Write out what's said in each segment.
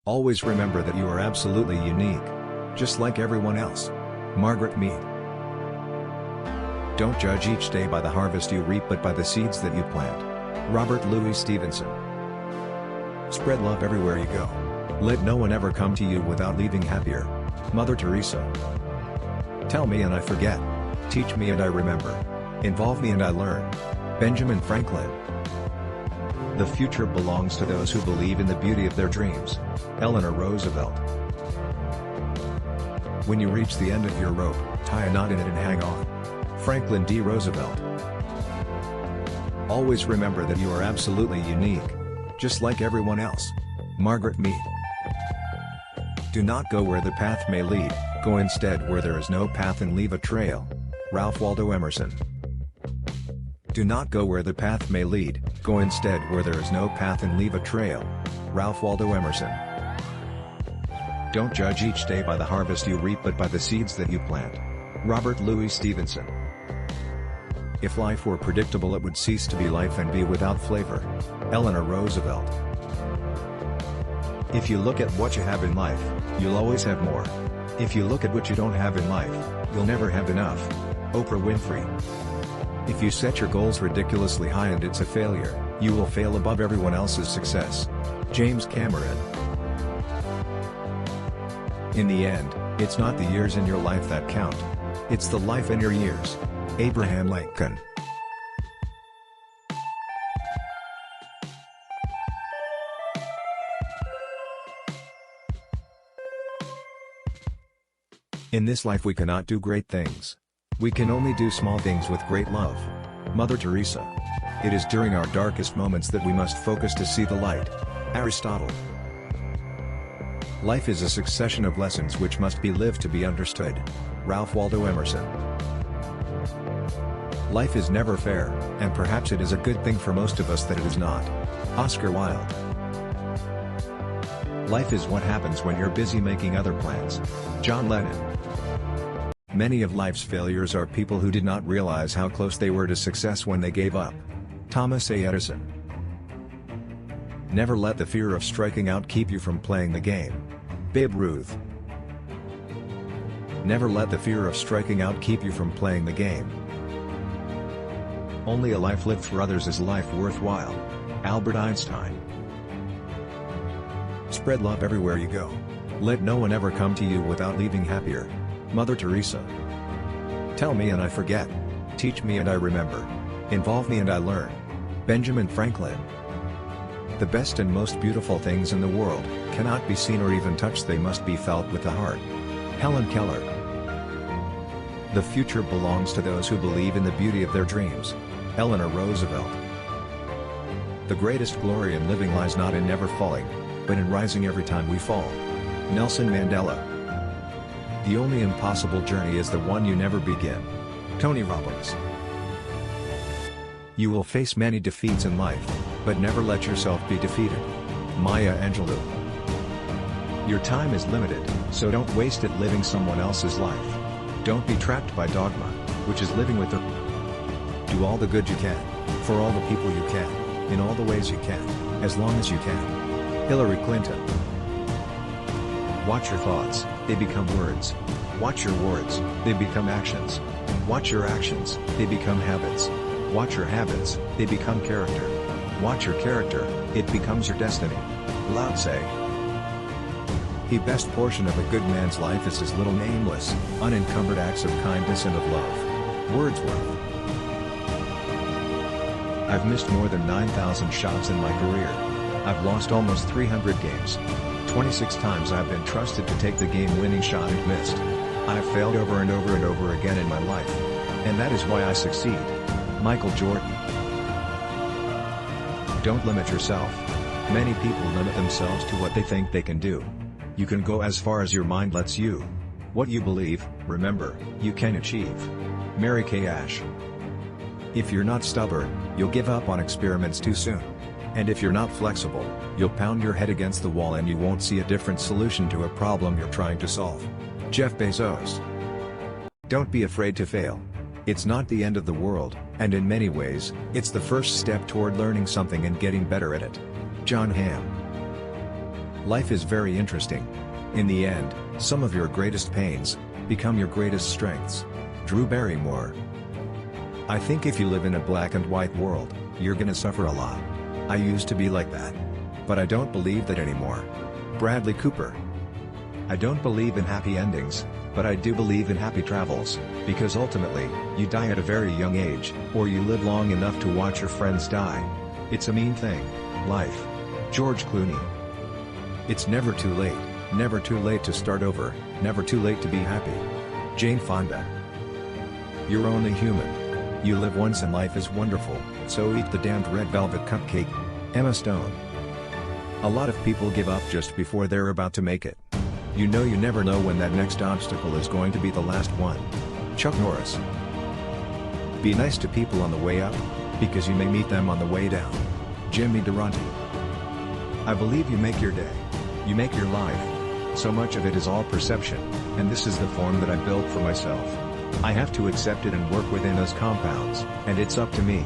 Always remember that you are absolutely unique. Just like everyone else. Margaret Mead. Don't judge each day by the harvest you reap but by the seeds that you plant. Robert Louis Stevenson. Spread love everywhere you go. Let no one ever come to you without leaving happier. Mother Teresa. Tell me and I forget. Teach me and I remember. Involve me and I learn. Benjamin Franklin. The future belongs to those who believe in the beauty of their dreams. Eleanor Roosevelt. When you reach the end of your rope, tie a knot in it and hang on. Franklin D. Roosevelt. Always remember that you are absolutely unique. Just like everyone else. Margaret Mead. Do not go where the path may lead, go instead where there is no path and leave a trail. Ralph Waldo Emerson. Do not go where the path may lead, go instead where there is no path and leave a trail. Ralph Waldo Emerson. Don't judge each day by the harvest you reap but by the seeds that you plant. Robert Louis Stevenson. If life were predictable it would cease to be life and be without flavor. Eleanor Roosevelt. If you look at what you have in life, you'll always have more. If you look at what you don't have in life, you'll never have enough. Oprah Winfrey. If you set your goals ridiculously high and it's a failure, you will fail above everyone else's success. James Cameron. In the end, it's not the years in your life that count. It's the life in your years. Abraham Lincoln. In this life we cannot do great things. We can only do small things with great love. Mother Teresa. It is during our darkest moments that we must focus to see the light. Aristotle. Life is a succession of lessons which must be lived to be understood. Ralph Waldo Emerson. Life is never fair, and perhaps it is a good thing for most of us that it is not. Oscar Wilde. Life is what happens when you're busy making other plans. John Lennon. Many of life's failures are people who did not realize how close they were to success when they gave up. Thomas A. Edison. Never let the fear of striking out keep you from playing the game. Babe Ruth. Never let the fear of striking out keep you from playing the game. Only a life lived for others is life worthwhile. Albert Einstein. Spread love everywhere you go. Let no one ever come to you without leaving happier. Mother Teresa. Tell me and I forget. Teach me and I remember. Involve me and I learn. Benjamin Franklin. The best and most beautiful things in the world cannot be seen or even touched, they must be felt with the heart. Helen Keller. The future belongs to those who believe in the beauty of their dreams. Eleanor Roosevelt. The greatest glory in living lies not in never falling, but in rising every time we fall. Nelson Mandela. The only impossible journey is the one you never begin. Tony Robbins. You will face many defeats in life, but never let yourself be defeated. Maya Angelou. Your time is limited, so don't waste it living someone else's life. Don't be trapped by dogma, which is living with them. Do all the good you can, for all the people you can, in all the ways you can, as long as you can. Hillary Clinton. Watch your thoughts, they become words. Watch your words, they become actions. Watch your actions, they become habits. Watch your habits, they become character. Watch your character, it becomes your destiny. Lao Tse. The best portion of a good man's life is his little nameless, unencumbered acts of kindness and of love. Wordsworth. I've missed more than 9,000 shots in my career. I've lost almost 300 games. 26 times I've been trusted to take the game-winning shot and missed. I've failed over and over and over again in my life. And that is why I succeed. Michael Jordan. Don't limit yourself. Many people limit themselves to what they think they can do. You can go as far as your mind lets you. What you believe, remember, you can achieve. Mary Kay Ash. If you're not stubborn, you'll give up on experiments too soon. And if you're not flexible, you'll pound your head against the wall and you won't see a different solution to a problem you're trying to solve. Jeff Bezos. Don't be afraid to fail. It's not the end of the world, and in many ways, it's the first step toward learning something and getting better at it. John Hamm. Life is very interesting. In the end, some of your greatest pains become your greatest strengths. Drew Barrymore. I think if you live in a black and white world, you're gonna suffer a lot. I used to be like that. But I don't believe that anymore. Bradley Cooper. I don't believe in happy endings, but I do believe in happy travels, because ultimately, you die at a very young age, or you live long enough to watch your friends die. It's a mean thing, life. George Clooney. It's never too late to start over, never too late to be happy. Jane Fonda. You're only human. You live once and life is wonderful, so eat the damned red velvet cupcake. Emma Stone. A lot of people give up just before they're about to make it. You never know when that next obstacle is going to be the last one. Chuck Norris. Be nice to people on the way up, because you may meet them on the way down. Jimmy Durante. I believe you make your day. You make your life. So much of it is all perception, and this is the form that I built for myself. I have to accept it and work within those compounds, and it's up to me.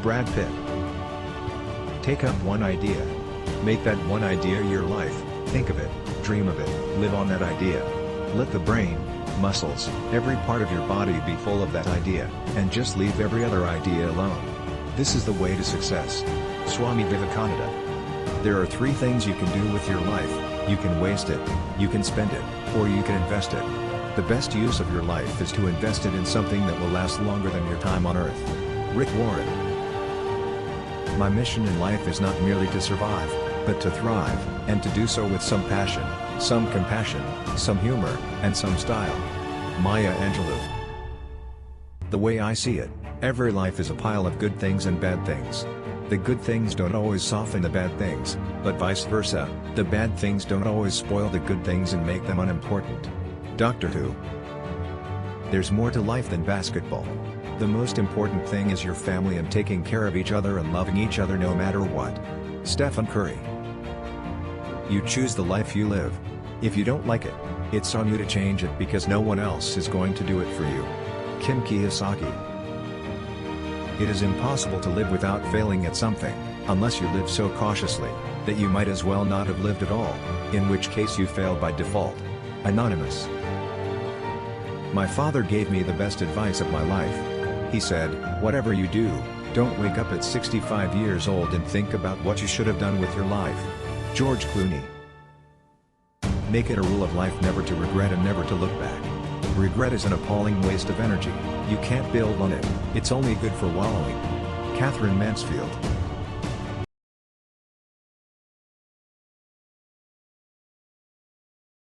Brad Pitt. Take up one idea. Make that one idea your life, think of it, dream of it, live on that idea. Let the brain, muscles, every part of your body be full of that idea, and just leave every other idea alone. This is the way to success. Swami Vivekananda. There are 3 things you can do with your life: you can waste it, you can spend it, or you can invest it. The best use of your life is to invest it in something that will last longer than your time on earth. Rick Warren. My mission in life is not merely to survive, but to thrive, and to do so with some passion, some compassion, some humor, and some style. Maya Angelou. The way I see it, every life is a pile of good things and bad things. The good things don't always soften the bad things, but vice versa, the bad things don't always spoil the good things and make them unimportant. Doctor Who. There's more to life than basketball. The most important thing is your family and taking care of each other and loving each other no matter what. Stephen Curry. You choose the life you live. If you don't like it, it's on you to change it because no one else is going to do it for you. Kim Kiyosaki. It is impossible to live without failing at something, unless you live so cautiously, that you might as well not have lived at all, in which case you fail by default. Anonymous. My father gave me the best advice of my life. He said, whatever you do, don't wake up at 65 years old and think about what you should have done with your life. George Clooney. Make it a rule of life never to regret and never to look back. Regret is an appalling waste of energy, you can't build on it, it's only good for wallowing. Catherine Mansfield.